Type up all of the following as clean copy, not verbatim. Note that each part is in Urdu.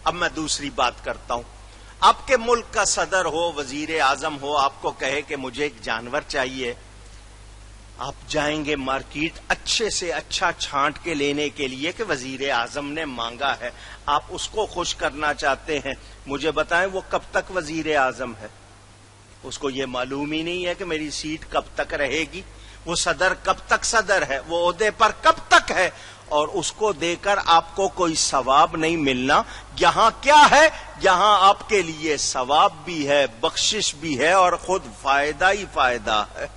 اب میں دوسری بات کرتا ہوں. آپ کے ملک کا صدر ہو، وزیر اعظم ہو، آپ کو کہے کہ مجھے ایک جانور چاہیے، آپ جائیں گے مارکیٹ اچھے سے اچھا چھانٹ کے لینے کے لیے کہ وزیر اعظم نے مانگا ہے، آپ اس کو خوش کرنا چاہتے ہیں. مجھے بتائیں وہ کب تک وزیر اعظم ہے؟ اس کو یہ معلوم ہی نہیں ہے کہ میری سیٹ کب تک رہے گی، وہ صدر کب تک صدر ہے، وہ عہدے پر کب تک ہے، اور اس کو دے کر آپ کو کوئی ثواب نہیں ملنا. یہاں کیا ہے؟ یہاں آپ کے لیے ثواب بھی ہے، بخشش بھی ہے، اور خود فائدہ ہی فائدہ ہے.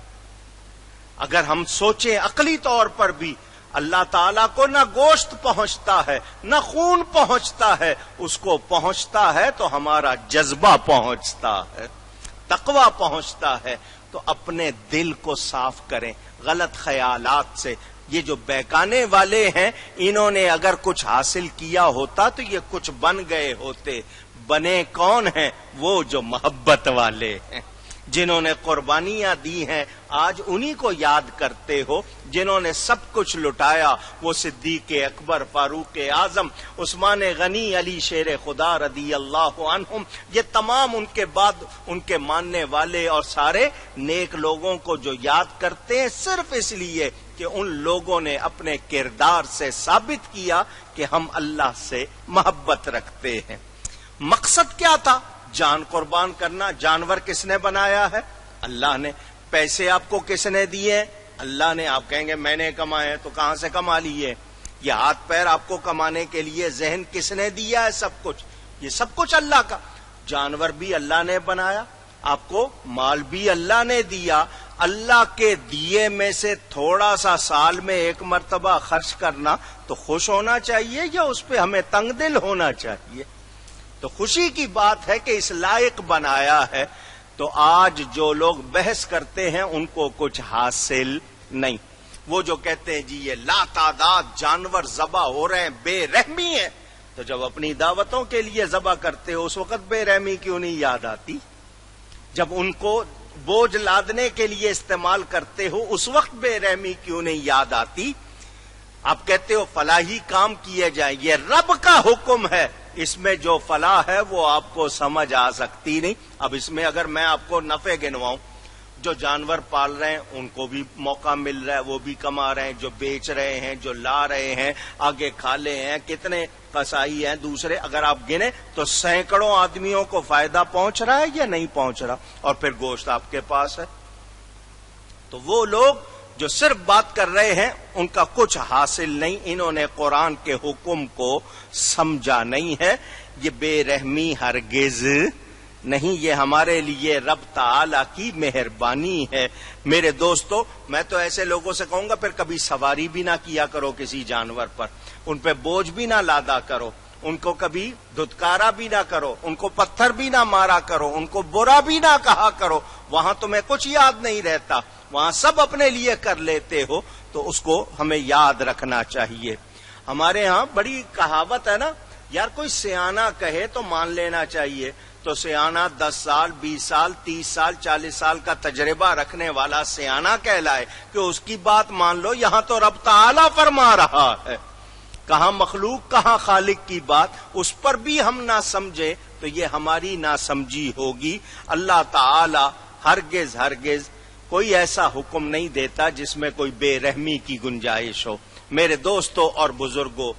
اگر ہم سوچیں عقلی طور پر بھی، اللہ تعالیٰ کو نہ گوشت پہنچتا ہے نہ خون پہنچتا ہے، اس کو پہنچتا ہے تو ہمارا جذبہ پہنچتا ہے، تقوی پہنچتا ہے. تو اپنے دل کو صاف کریں غلط خیالات سے. یہ جو بہکانے والے ہیں، انہوں نے اگر کچھ حاصل کیا ہوتا تو یہ کچھ بن گئے ہوتے. بنے کون ہیں؟ وہ جو محبت والے ہیں، جنہوں نے قربانیاں دی ہیں. آج انہی کو یاد کرتے ہو جنہوں نے سب کچھ لٹایا. وہ صدیق اکبر، فاروق اعظم، عثمان غنی، علی شیر خدا رضی اللہ عنہم، یہ تمام ان کے بعد ان کے ماننے والے اور سارے نیک لوگوں کو جو یاد کرتے ہیں صرف اس لیے کہ ان لوگوں نے اپنے کردار سے ثابت کیا کہ ہم اللہ سے محبت رکھتے ہیں. مقصد کیا تھا؟ جان قربان کرنا. جانور کس نے بنایا ہے؟ اللہ نے. پیسے آپ کو کس نے دیے؟ اللہ نے. آپ کہیں گے میں نے کمائے، تو کہاں سے کما لیے؟ یہ ہاتھ پیر آپ کو کمانے کے لیے ذہن کس نے دیا ہے؟ سب کچھ، یہ سب کچھ اللہ کا. جانور بھی اللہ نے بنایا، آپ کو مال بھی اللہ نے دیا. اللہ کے دیے میں سے تھوڑا سا سال میں ایک مرتبہ خرچ کرنا تو خوش ہونا چاہیے یا اس پہ ہمیں تنگ دل ہونا چاہیے؟ تو خوشی کی بات ہے کہ اس لائق بنایا ہے. تو آج جو لوگ بحث کرتے ہیں ان کو کچھ حاصل نہیں. وہ جو کہتے ہیں جی یہ لا تعداد جانور ذبح ہو رہے ہیں، بے رحمی ہے، تو جب اپنی دعوتوں کے لیے ذبح کرتے ہو اس وقت بے رحمی کیوں نہیں یاد آتی؟ جب ان کو بوجھ لادنے کے لیے استعمال کرتے ہو اس وقت بے رحمی کیوں نہیں یاد آتی؟ آپ کہتے ہو فلاحی کام کیے جائیں، یہ رب کا حکم ہے، اس میں جو فلاح ہے وہ آپ کو سمجھ آ سکتی نہیں. اب اس میں اگر میں آپ کو نفع گنواؤں، جو جانور پال رہے ہیں ان کو بھی موقع مل رہا ہے، وہ بھی کما رہے ہیں، جو بیچ رہے ہیں، جو لا رہے ہیں، آگے کھالے ہیں، کتنے قصائی ہیں دوسرے، اگر آپ گنے تو سینکڑوں آدمیوں کو فائدہ پہنچ رہا ہے یا نہیں پہنچ رہا؟ اور پھر گوشت آپ کے پاس ہے. تو وہ لوگ جو صرف بات کر رہے ہیں ان کا کچھ حاصل نہیں. انہوں نے قرآن کے حکم کو سمجھا نہیں ہے. یہ بے رحمی ہرگز نہیں، یہ ہمارے لیے رب تعالی کی مہربانی ہے. میرے دوستو، میں تو ایسے لوگوں سے کہوں گا پھر کبھی سواری بھی نہ کیا کرو کسی جانور پر، ان پہ بوجھ بھی نہ لادا کرو، ان کو کبھی دھتکارا بھی نہ کرو، ان کو پتھر بھی نہ مارا کرو، ان کو برا بھی نہ کہا کرو. وہاں تمہیں کچھ یاد نہیں رہتا، وہاں سب اپنے لیے کر لیتے ہو، تو اس کو ہمیں یاد رکھنا چاہیے. ہمارے ہاں بڑی کہاوت ہے نا، یار کوئی سیانا کہے تو مان لینا چاہیے. تو سیانا 10 سال 20 سال 30 سال 40 سال کا تجربہ رکھنے والا سیانا کہلائے کہ اس کی بات مان لو. یہاں تو رب تعالی فرما رہا ہے، کہاں مخلوق کہاں خالق کی بات، اس پر بھی ہم نہ سمجھے تو یہ ہماری نہ سمجھی ہوگی. اللہ تعالی ہرگز ہرگز کوئی ایسا حکم نہیں دیتا جس میں کوئی بے رحمی کی گنجائش ہو. میرے دوستوں اور بزرگوں،